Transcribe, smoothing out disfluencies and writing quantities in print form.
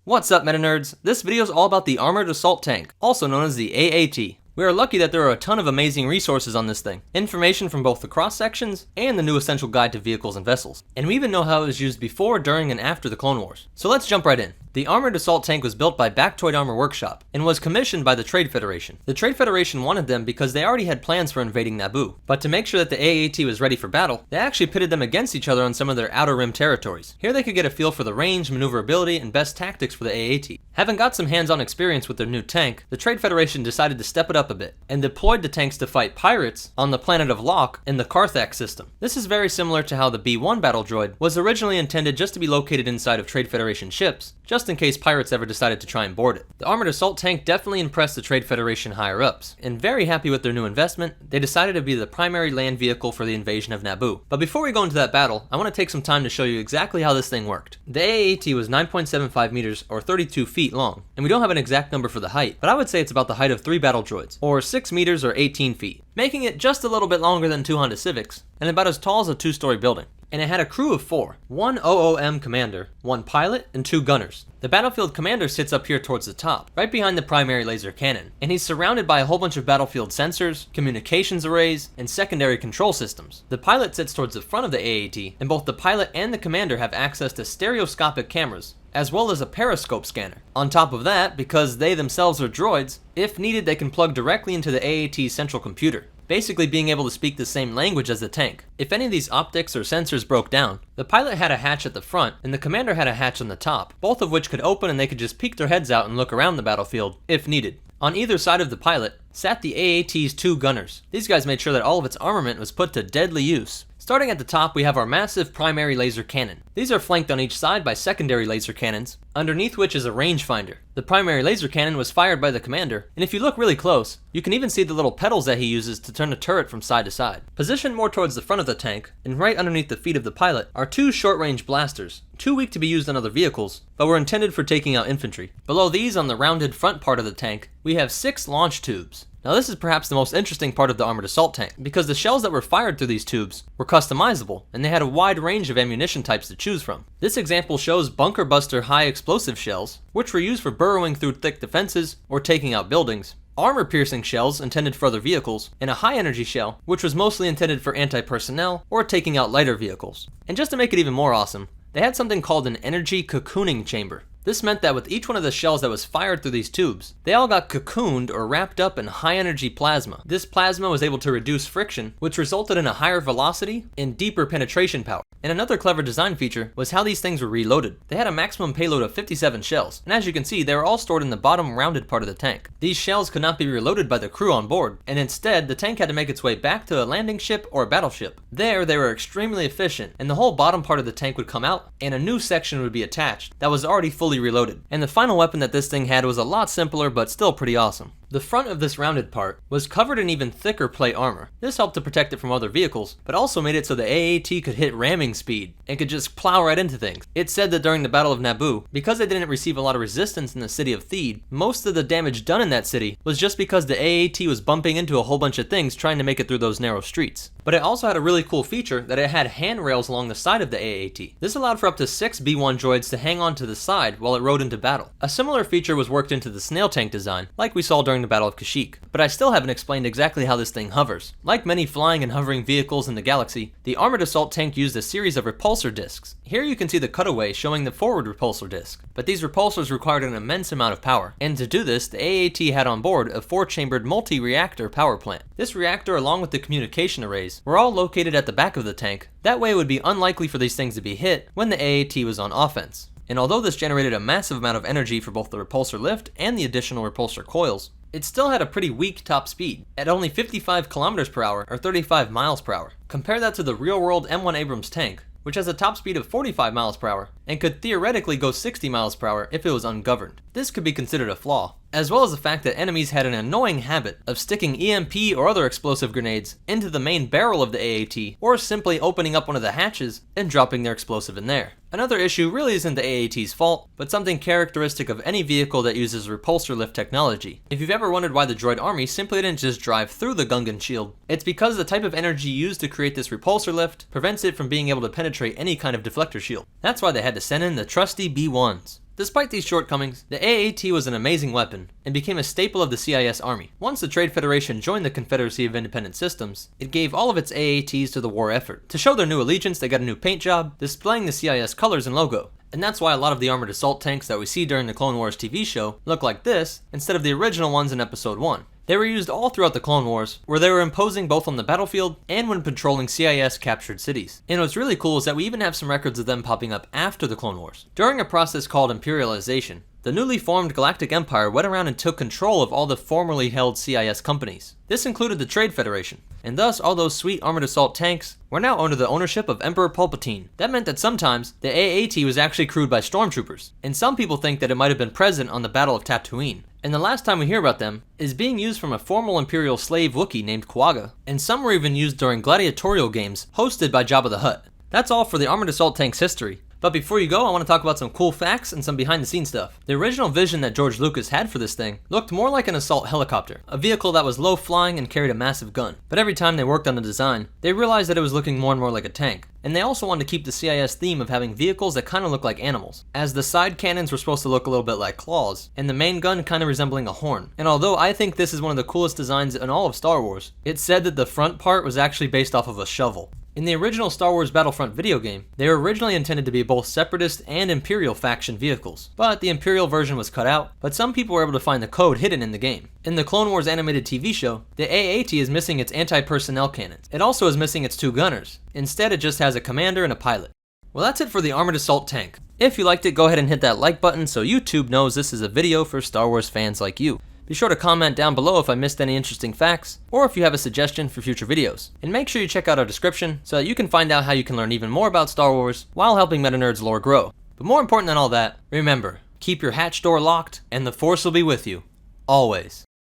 What's up, meta nerds? This video is all about the Armored Assault Tank, also known as the AAT. We are lucky that there are a ton of amazing resources on this thing. Information from both the cross sections and the new essential guide to vehicles and vessels. And we even know how it was used before, during, and after the Clone Wars. So let's jump right in. The Armored Assault Tank was built by Bactoid Armor Workshop and was commissioned by the Trade Federation. The Trade Federation wanted them because they already had plans for invading Naboo. But to make sure that the AAT was ready for battle, they actually pitted them against each other on some of their Outer Rim territories. Here they could get a feel for the range, maneuverability, and best tactics for the AAT. Having got some hands-on experience with their new tank, the Trade Federation decided to step it up a bit and deployed the tanks to fight pirates on the planet of Lok in the Carthax system. This is very similar to how the B-1 battle droid was originally intended just to be located inside of Trade Federation ships, just in case pirates ever decided to try and board it. The Armored Assault Tank definitely impressed the Trade Federation higher-ups, and very happy with their new investment, they decided to be the primary land vehicle for the invasion of Naboo. But before we go into that battle, I want to take some time to show you exactly how this thing worked. The AAT was 9.75 meters or 32 feet long, and we don't have an exact number for the height, but I would say it's about the height of 3 battle droids, or 6 meters or 18 feet, making it just a little bit longer than 2 Honda Civics, and about as tall as a 2-story building. And it had a crew of 4, 1 OOM commander, 1 pilot, and 2 gunners. The battlefield commander sits up here towards the top, right behind the primary laser cannon, and he's surrounded by a whole bunch of battlefield sensors, communications arrays, and secondary control systems. The pilot sits towards the front of the AAT, and both the pilot and the commander have access to stereoscopic cameras, as well as a periscope scanner. On top of that, because they themselves are droids, if needed they can plug directly into the AAT's central computer, basically being able to speak the same language as the tank. If any of these optics or sensors broke down, the pilot had a hatch at the front and the commander had a hatch on the top, both of which could open and they could just peek their heads out and look around the battlefield if needed. On either side of the pilot sat the AAT's 2 gunners. These guys made sure that all of its armament was put to deadly use. Starting at the top, we have our massive primary laser cannon. These are flanked on each side by secondary laser cannons, underneath which is a rangefinder. The primary laser cannon was fired by the commander, and if you look really close, you can even see the little pedals that he uses to turn the turret from side to side. Positioned more towards the front of the tank, and right underneath the feet of the pilot, are 2 short-range blasters, too weak to be used on other vehicles, but were intended for taking out infantry. Below these, on the rounded front part of the tank, we have 6 launch tubes. Now this is perhaps the most interesting part of the Armored Assault Tank, because the shells that were fired through these tubes were customizable, and they had a wide range of ammunition types to choose from. This example shows bunker buster high explosive shells, which were used for burrowing through thick defenses or taking out buildings, armor-piercing shells intended for other vehicles, and a high-energy shell, which was mostly intended for anti-personnel or taking out lighter vehicles. And just to make it even more awesome, they had something called an energy cocooning chamber. This meant that with each one of the shells that was fired through these tubes, they all got cocooned or wrapped up in high-energy plasma. This plasma was able to reduce friction, which resulted in a higher velocity and deeper penetration power. And another clever design feature was how these things were reloaded. They had a maximum payload of 57 shells, and as you can see, they were all stored in the bottom rounded part of the tank. These shells could not be reloaded by the crew on board, and instead, the tank had to make its way back to a landing ship or a battleship. There, they were extremely efficient, and the whole bottom part of the tank would come out, and a new section would be attached that was already fully reloaded. And the final weapon that this thing had was a lot simpler, but still pretty awesome. The front of this rounded part was covered in even thicker plate armor. This helped to protect it from other vehicles, but also made it so the AAT could hit ramming speed and could just plow right into things. It's said that during the Battle of Naboo, because they didn't receive a lot of resistance in the city of Theed, most of the damage done in that city was just because the AAT was bumping into a whole bunch of things trying to make it through those narrow streets. But it also had a really cool feature that it had handrails along the side of the AAT. This allowed for up to 6 B-1 droids to hang on to the side while it rode into battle. A similar feature was worked into the snail tank design, like we saw during the Battle of Kashyyyk. But I still haven't explained exactly how this thing hovers. Like many flying and hovering vehicles in the galaxy, the Armored Assault Tank used a series of repulsor discs. Here you can see the cutaway showing the forward repulsor disc, but these repulsors required an immense amount of power. And to do this, the AAT had on board a 4-chambered multi-reactor power plant. This reactor, along with the communication arrays, were all located at the back of the tank. That way it would be unlikely for these things to be hit when the AAT was on offense. And although this generated a massive amount of energy for both the repulsor lift and the additional repulsor coils, it still had a pretty weak top speed, at only 55 kilometers per hour or 35 miles per hour. Compare that to the real-world M1 Abrams tank, which has a top speed of 45 miles per hour and could theoretically go 60 miles per hour if it was ungoverned. This could be considered a flaw, as well as the fact that enemies had an annoying habit of sticking EMP or other explosive grenades into the main barrel of the AAT, or simply opening up one of the hatches and dropping their explosive in there. Another issue really isn't the AAT's fault, but something characteristic of any vehicle that uses repulsor lift technology. If you've ever wondered why the droid army simply didn't just drive through the Gungan shield, it's because the type of energy used to create this repulsor lift prevents it from being able to penetrate any kind of deflector shield. That's why they had to send in the trusty B-1s. Despite these shortcomings, the AAT was an amazing weapon and became a staple of the CIS Army. Once the Trade Federation joined the Confederacy of Independent Systems, it gave all of its AATs to the war effort. To show their new allegiance, they got a new paint job, displaying the CIS colors and logo. And that's why a lot of the armored assault tanks that we see during the Clone Wars TV show look like this instead of the original ones in Episode 1. They were used all throughout the Clone Wars, where they were imposing both on the battlefield and when patrolling CIS captured cities. And what's really cool is that we even have some records of them popping up after the Clone Wars. During a process called imperialization, the newly formed Galactic Empire went around and took control of all the formerly held CIS companies. This included the Trade Federation, and thus all those sweet armored assault tanks were now under the ownership of Emperor Palpatine. That meant that sometimes the AAT was actually crewed by stormtroopers, and some people think that it might have been present on the Battle of Tatooine. And the last time we hear about them is being used from a formal Imperial slave Wookiee named Quagga, and some were even used during gladiatorial games hosted by Jabba the Hutt. That's all for the armored assault tank's history. But before you go, I want to talk about some cool facts and some behind the scenes stuff. The original vision that George Lucas had for this thing looked more like an assault helicopter, a vehicle that was low flying and carried a massive gun. But every time they worked on the design, they realized that it was looking more and more like a tank. And they also wanted to keep the CIS theme of having vehicles that kind of look like animals, as the side cannons were supposed to look a little bit like claws, and the main gun kind of resembling a horn. And although I think this is one of the coolest designs in all of Star Wars, it's said that the front part was actually based off of a shovel. In the original Star Wars Battlefront video game, they were originally intended to be both Separatist and Imperial faction vehicles, but the Imperial version was cut out, but some people were able to find the code hidden in the game. In the Clone Wars animated TV show, the AAT is missing its anti-personnel cannons. It also is missing its 2 gunners. Instead, it just has a commander and a pilot. Well, that's it for the armored assault tank. If you liked it, go ahead and hit that like button so YouTube knows this is a video for Star Wars fans like you. Be sure to comment down below if I missed any interesting facts, or if you have a suggestion for future videos. And make sure you check out our description so that you can find out how you can learn even more about Star Wars while helping Meta Nerd's lore grow. But more important than all that, remember, keep your hatch door locked and the Force will be with you, always.